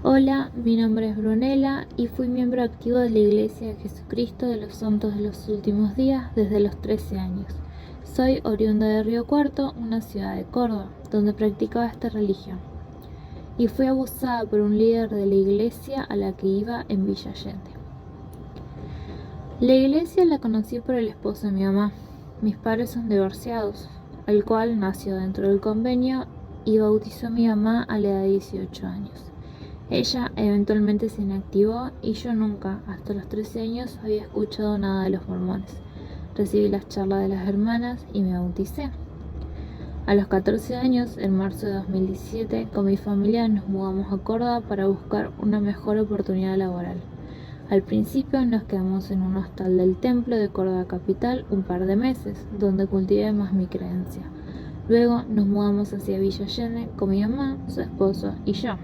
Hola, mi nombre es Brunella y fui miembro activo de la Iglesia de Jesucristo de los Santos de los Últimos Días desde los 13 años. Soy oriunda de Río Cuarto, una ciudad de Córdoba, donde practicaba esta religión. Y fui abusada por un líder de la iglesia a la que iba en Villa Allende. La iglesia la conocí por el esposo de mi mamá. Mis padres son divorciados, el cual nació dentro del convenio y bautizó a mi mamá a la edad de 18 años. Ella eventualmente se inactivó y yo nunca, hasta los 13 años, había escuchado nada de los mormones. Recibí las charlas de las hermanas y me bauticé. A los 14 años, en marzo de 2017, con mi familia nos mudamos a Córdoba para buscar una mejor oportunidad laboral. Al principio nos quedamos en un hostal del templo de Córdoba capital un par de meses, donde cultivé más mi creencia. Luego nos mudamos hacia Villa Allende con mi mamá, su esposo y yo.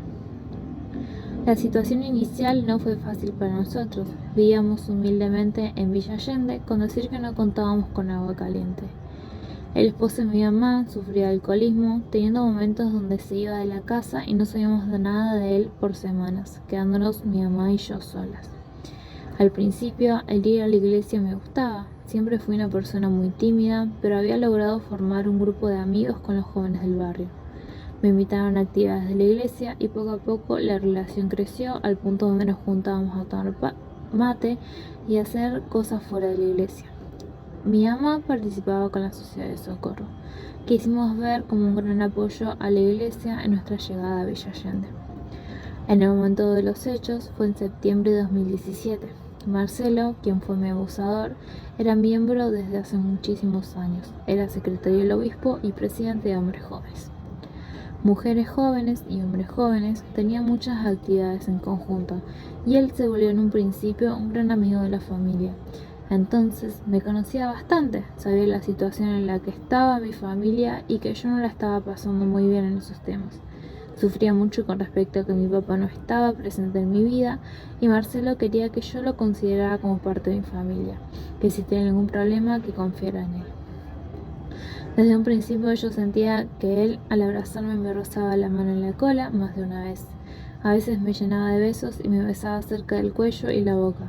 La situación inicial no fue fácil para nosotros. Vivíamos humildemente en Villa Allende, con decir que no contábamos con agua caliente. El esposo de mi mamá sufría alcoholismo, teniendo momentos donde se iba de la casa y no sabíamos nada de él por semanas, quedándonos mi mamá y yo solas. Al principio, el ir a la iglesia me gustaba. Siempre fui una persona muy tímida, pero había logrado formar un grupo de amigos con los jóvenes del barrio. Me invitaron a actividades de la iglesia y poco a poco la relación creció al punto donde nos juntábamos a tomar mate y hacer cosas fuera de la iglesia. Mi mamá participaba con la Sociedad de Socorro. Quisimos ver como un gran apoyo a la iglesia en nuestra llegada a Villa Allende. En el momento de los hechos fue en septiembre de 2017. Marcelo, quien fue mi abusador, era miembro desde hace muchísimos años. Era secretario del obispo y presidente de Hombres Jóvenes. Mujeres jóvenes y hombres jóvenes tenían muchas actividades en conjunto y él se volvió en un principio un gran amigo de la familia. Entonces me conocía bastante, sabía la situación en la que estaba mi familia y que yo no la estaba pasando muy bien en esos temas. Sufría mucho con respecto a que mi papá no estaba presente en mi vida y Marcelo quería que yo lo considerara como parte de mi familia, que si tenía algún problema que confiara en él. Desde un principio yo sentía que él al abrazarme me rozaba la mano en la cola más de una vez. A veces me llenaba de besos y me besaba cerca del cuello y la boca.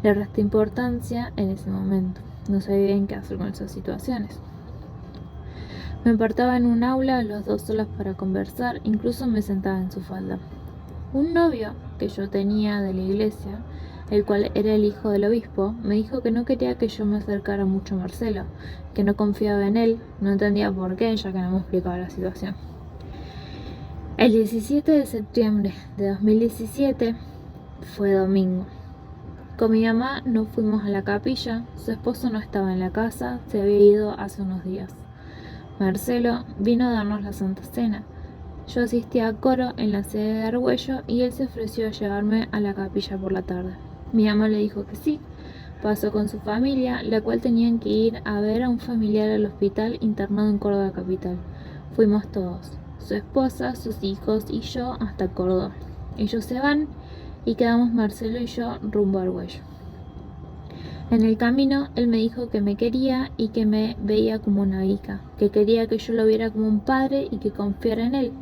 Le resté importancia en ese momento. No sabía bien qué hacer con esas situaciones. Me apartaba en un aula, los dos solos para conversar, incluso me sentaba en su falda. Un novio que yo tenía de la iglesia, el cual era el hijo del obispo, me dijo que no quería que yo me acercara mucho a Marcelo, que no confiaba en él, no entendía por qué, ya que no me explicaba la situación. El 17 de septiembre de 2017 fue domingo. Con mi mamá no fuimos a la capilla, su esposo no estaba en la casa, se había ido hace unos días. Marcelo vino a darnos la Santa Cena. Yo asistía a coro en la sede de Argüello y él se ofreció a llevarme a la capilla por la tarde. Mi mamá le dijo que sí. Pasó con su familia, la cual tenían que ir a ver a un familiar al hospital internado en Córdoba capital. Fuimos todos, su esposa, sus hijos y yo hasta Córdoba. Ellos se van y quedamos Marcelo y yo rumbo a Argüello. En el camino, él me dijo que me quería y que me veía como una hija, que quería que yo lo viera como un padre y que confiara en él.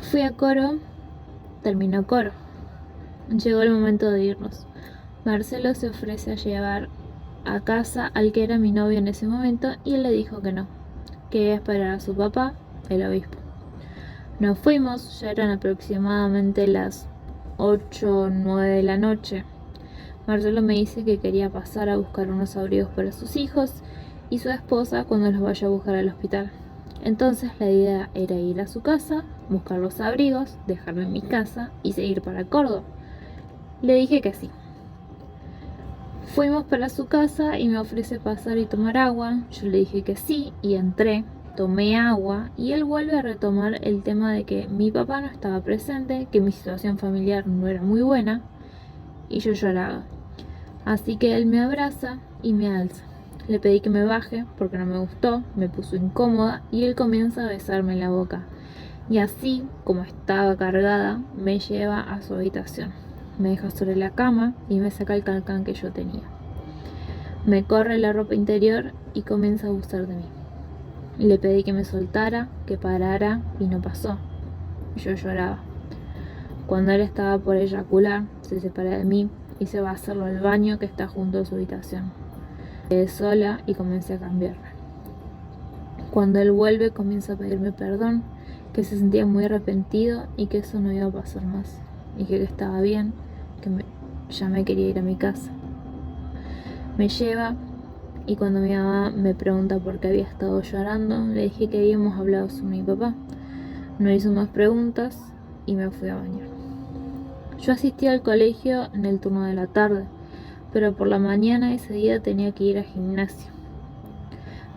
Fui a coro, terminó coro. Llegó el momento de irnos. Marcelo se ofrece a llevar a casa al que era mi novio en ese momento y él le dijo que no, que iba a esperar a su papá, el obispo. Nos fuimos, ya eran aproximadamente las 8 o 9 de la noche. Marcelo me dice que quería pasar a buscar unos abrigos para sus hijos y su esposa cuando los vaya a buscar al hospital. Entonces la idea era ir a su casa, buscar los abrigos, dejarme en mi casa y seguir para Córdoba. Le dije que sí. Fuimos para su casa y me ofrece pasar y tomar agua. Yo le dije que sí y entré, tomé agua y él vuelve a retomar el tema de que mi papá no estaba presente, que mi situación familiar no era muy buena y yo lloraba. Así que él me abraza y me alza. Le pedí que me baje porque no me gustó, me puso incómoda y él comienza a besarme en la boca. Y así, como estaba cargada, me lleva a su habitación. Me deja sobre la cama y me saca el calcán que yo tenía. Me corre la ropa interior y comienza a abusar de mí. Le pedí que me soltara, que parara y no pasó. Yo lloraba. Cuando él estaba por eyacular, se separa de mí y se va a hacerlo al baño que está junto a su habitación. Quedé sola y comencé a cambiarme. Cuando él vuelve, comienza a pedirme perdón, que se sentía muy arrepentido y que eso no iba a pasar más. Dije que estaba bien, que ya me quería ir a mi casa. Me lleva y cuando mi mamá me pregunta por qué había estado llorando, le dije que habíamos hablado sobre mi papá. No hizo más preguntas y me fui a bañar. Yo asistí al colegio en el turno de la tarde, pero por la mañana ese día tenía que ir al gimnasio.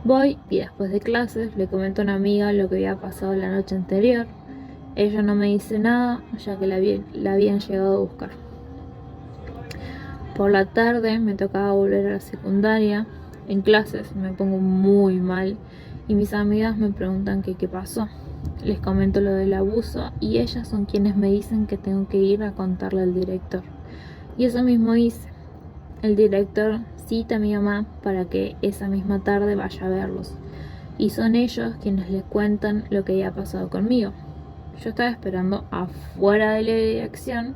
Voy y después de clases le comento a una amiga lo que había pasado la noche anterior. Ella no me dice nada, ya que la habían llegado a buscar. Por la tarde me tocaba volver a la secundaria. En clases me pongo muy mal y mis amigas me preguntan qué pasó. Les comento lo del abuso y ellas son quienes me dicen que tengo que ir a contarle al director. Y eso mismo hice. El director cita a mi mamá para que esa misma tarde vaya a verlos. Y son ellos quienes les cuentan lo que había pasado conmigo. Yo estaba esperando afuera de la dirección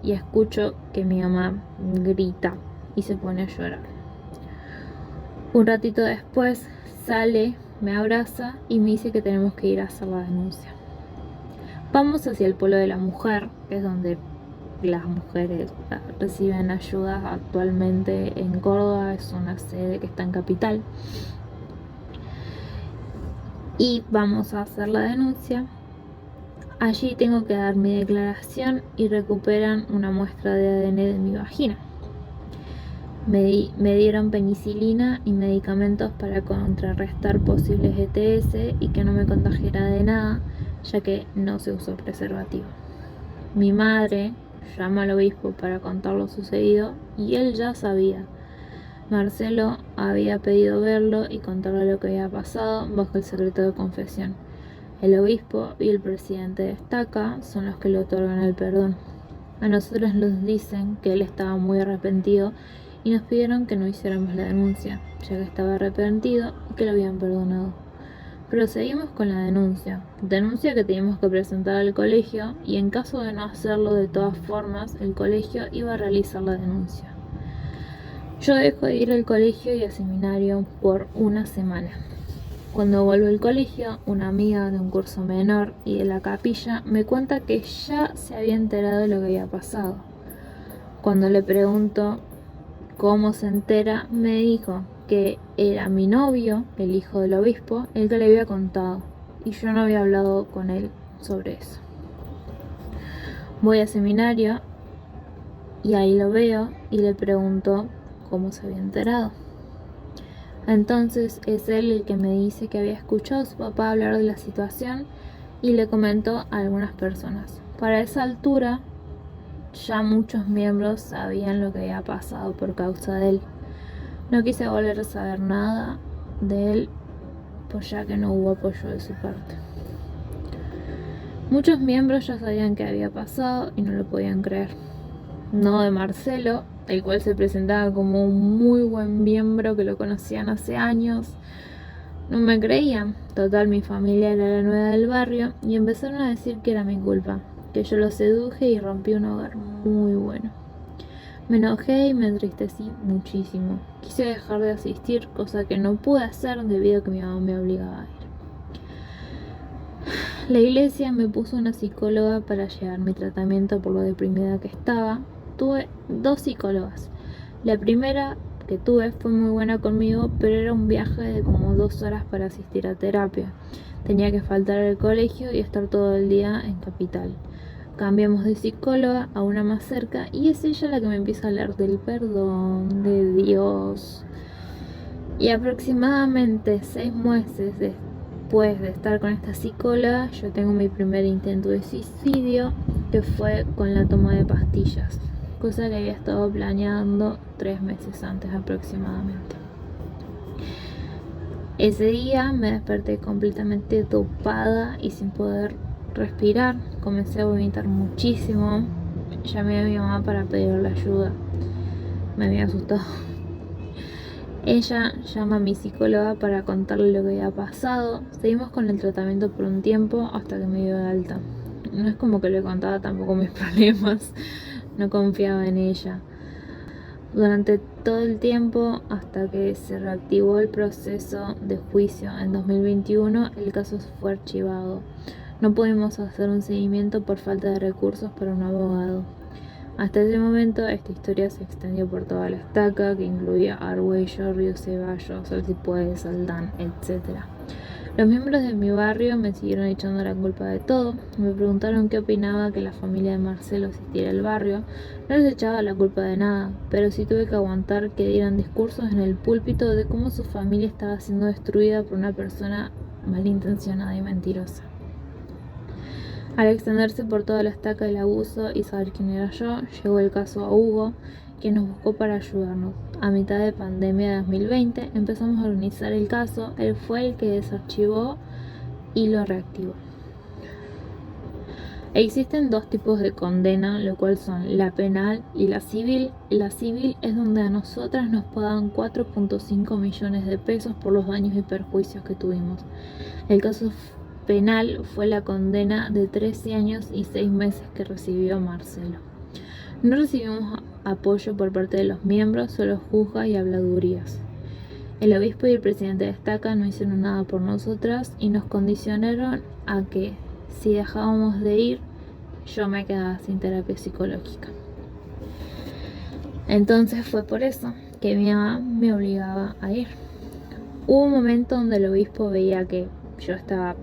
y escucho que mi mamá grita y se pone a llorar. Un ratito después sale, me abraza y me dice que tenemos que ir a hacer la denuncia. Vamos hacia el Polo de la Mujer, que es donde las mujeres reciben ayuda actualmente en Córdoba. Es una sede que está en Capital. Y vamos a hacer la denuncia. Allí tengo que dar mi declaración y recuperan una muestra de ADN de mi vagina. Me dieron penicilina y medicamentos para contrarrestar posibles ETS y que no me contagiara de nada, ya que no se usó preservativo. Mi madre llama al obispo para contar lo sucedido y él ya sabía. Marcelo había pedido verlo y contarle lo que había pasado bajo el secreto de confesión. El obispo y el presidente de Estaca son los que le otorgan el perdón. A nosotros nos dicen que él estaba muy arrepentido y nos pidieron que no hiciéramos la denuncia, ya que estaba arrepentido y que lo habían perdonado. Procedimos con la denuncia que teníamos que presentar al colegio, y en caso de no hacerlo de todas formas, el colegio iba a realizar la denuncia. Yo dejo de ir al colegio y al seminario por una semana. Cuando vuelvo al colegio, una amiga de un curso menor y de la capilla me cuenta que ya se había enterado de lo que había pasado. Cuando le pregunto cómo se entera, me dijo que era mi novio, el hijo del obispo, el que le había contado, y yo no había hablado con él sobre eso. Voy al seminario y ahí lo veo y le pregunto cómo se había enterado. Entonces es él el que me dice que había escuchado a su papá hablar de la situación y le comentó a algunas personas. Para esa altura ya muchos miembros sabían lo que había pasado por causa de él. No quise volver a saber nada de él, pues ya que no hubo apoyo de su parte. Muchos miembros ya sabían qué había pasado y no lo podían creer. No de Marcelo, el cual se presentaba como un muy buen miembro que lo conocían hace años. No me creían. Total, mi familia era la nueva del barrio y empezaron a decir que era mi culpa, que yo lo seduje y rompí un hogar muy bueno. Me enojé y me entristecí muchísimo. Quise dejar de asistir, cosa que no pude hacer debido a que mi mamá me obligaba a ir. La iglesia me puso una psicóloga para llevar mi tratamiento por lo deprimida que estaba. Tuve 2 psicólogas. La primera que tuve fue muy buena conmigo, pero era un viaje de como 2 horas para asistir a terapia. Tenía que faltar al colegio y estar todo el día en Capital. Cambiamos de psicóloga a una más cerca y es ella la que me empieza a hablar del perdón, de Dios. Y aproximadamente 6 meses después de estar con esta psicóloga, yo tengo mi primer intento de suicidio, que fue con la toma de pastillas, cosa que había estado planeando 3 meses antes aproximadamente. Ese día me desperté completamente dopada y sin poder respirar. Comencé a vomitar muchísimo. Llamé a mi mamá para pedirle ayuda. Me había asustado. Ella llama a mi psicóloga para contarle lo que había pasado. Seguimos con el tratamiento por un tiempo hasta que me dio de alta. no es como que le contaba tampoco mis problemas, no confiaba en ella. Durante todo el tiempo, hasta que se reactivó el proceso de juicio en 2021, el caso fue archivado. No pudimos hacer un seguimiento por falta de recursos para un abogado. Hasta ese momento, esta historia se extendió por toda la estaca, que incluía Argüello, Río Ceballos, Salsipuedes, Saldán, etc. Los miembros de mi barrio me siguieron echando la culpa de todo. Me preguntaron qué opinaba que la familia de Marcelo asistiera al barrio. No les echaba la culpa de nada, pero sí tuve que aguantar que dieran discursos en el púlpito de cómo su familia estaba siendo destruida por una persona malintencionada y mentirosa. Al extenderse por toda la estaca el abuso y saber quién era yo, llegó el caso a Hugo, quien nos buscó para ayudarnos. A mitad de pandemia de 2020 empezamos a organizar el caso, él fue el que desarchivó y lo reactivó. Existen dos tipos de condena, lo cual son la penal y la civil. La civil es donde a nosotras nos pagan 4.5 millones de pesos por los daños y perjuicios que tuvimos. El caso penal fue la condena de 13 años y 6 meses que recibió Marcelo. No recibimos apoyo por parte de los miembros, solo juzgas y habladurías. El obispo y el presidente de estaca no hicieron nada por nosotras y nos condicionaron a que si dejábamos de ir, yo me quedaba sin terapia psicológica. Entonces fue por eso que mi mamá me obligaba a ir. Hubo un momento donde el obispo veía que yo estaba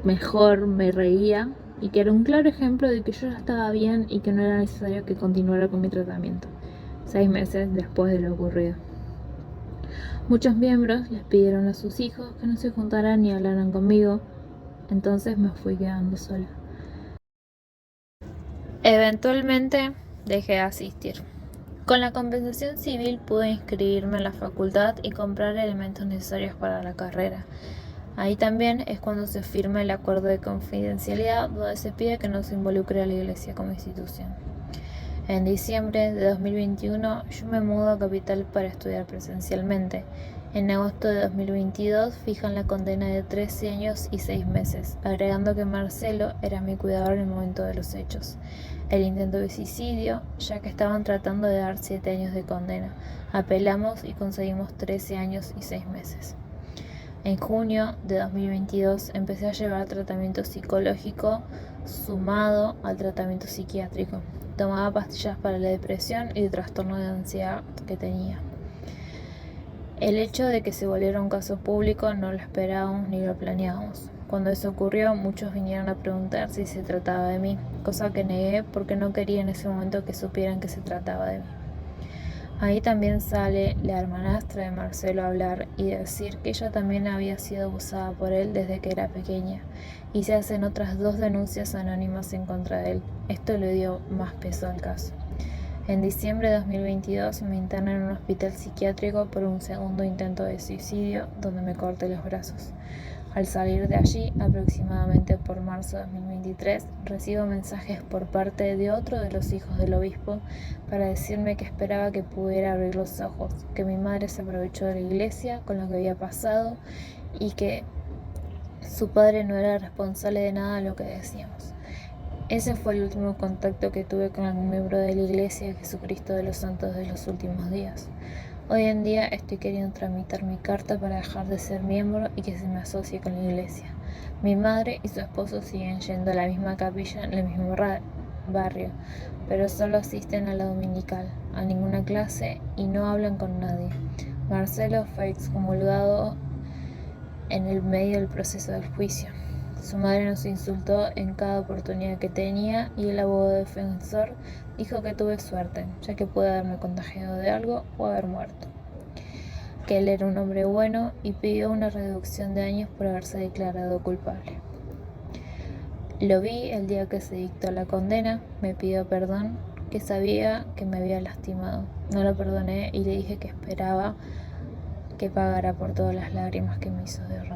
mejor, me reía y que era un claro ejemplo de que yo ya estaba bien y que no era necesario que continuara con mi tratamiento, 6 meses después de lo ocurrido. Muchos miembros les pidieron a sus hijos que no se juntaran ni hablaran conmigo, entonces me fui quedando sola. Eventualmente dejé de asistir. Con la compensación civil pude inscribirme en la facultad y comprar elementos necesarios para la carrera. Ahí también es cuando se firma el acuerdo de confidencialidad, donde se pide que no se involucre a la Iglesia como institución. En diciembre de 2021 yo me mudo a Capital para estudiar presencialmente. En agosto de 2022 fijan la condena de 13 años y 6 meses, agregando que Marcelo era mi cuidador en el momento de los hechos. El intento de suicidio, ya que estaban tratando de dar 7 años de condena. Apelamos y conseguimos 13 años y 6 meses. En junio de 2022 empecé a llevar tratamiento psicológico sumado al tratamiento psiquiátrico. Tomaba pastillas para la depresión y el trastorno de ansiedad que tenía. El hecho de que se volviera un caso público no lo esperábamos ni lo planeábamos. Cuando eso ocurrió, muchos vinieron a preguntar si se trataba de mí, cosa que negué porque no quería en ese momento que supieran que se trataba de mí. Ahí también sale la hermanastra de Marcelo a hablar y decir que ella también había sido abusada por él desde que era pequeña, y se hacen otras 2 denuncias anónimas en contra de él. Esto le dio más peso al caso. En diciembre de 2022 me internan en un hospital psiquiátrico por un segundo intento de suicidio donde me corté los brazos. Al salir de allí, aproximadamente por marzo de 2023, recibo mensajes por parte de otro de los hijos del obispo para decirme que esperaba que pudiera abrir los ojos, que mi madre se aprovechó de la iglesia con lo que había pasado y que su padre no era responsable de nada de lo que decíamos. Ese fue el último contacto que tuve con algún miembro de la Iglesia de Jesucristo de los Santos de los últimos días. Hoy en día estoy queriendo tramitar mi carta para dejar de ser miembro y que se me asocie con la iglesia. Mi madre y su esposo siguen yendo a la misma capilla en el mismo barrio, pero solo asisten a la dominical, a ninguna clase y no hablan con nadie. Marcelo fue excomulgado en el medio del proceso del juicio. Su madre nos insultó en cada oportunidad que tenía y el abogado defensor dijo que tuve suerte, ya que pude haberme contagiado de algo o haber muerto. Que él era un hombre bueno y pidió una reducción de años por haberse declarado culpable. Lo vi el día que se dictó la condena, me pidió perdón, que sabía que me había lastimado. No lo perdoné y le dije que esperaba que pagara por todas las lágrimas que me hizo derramar.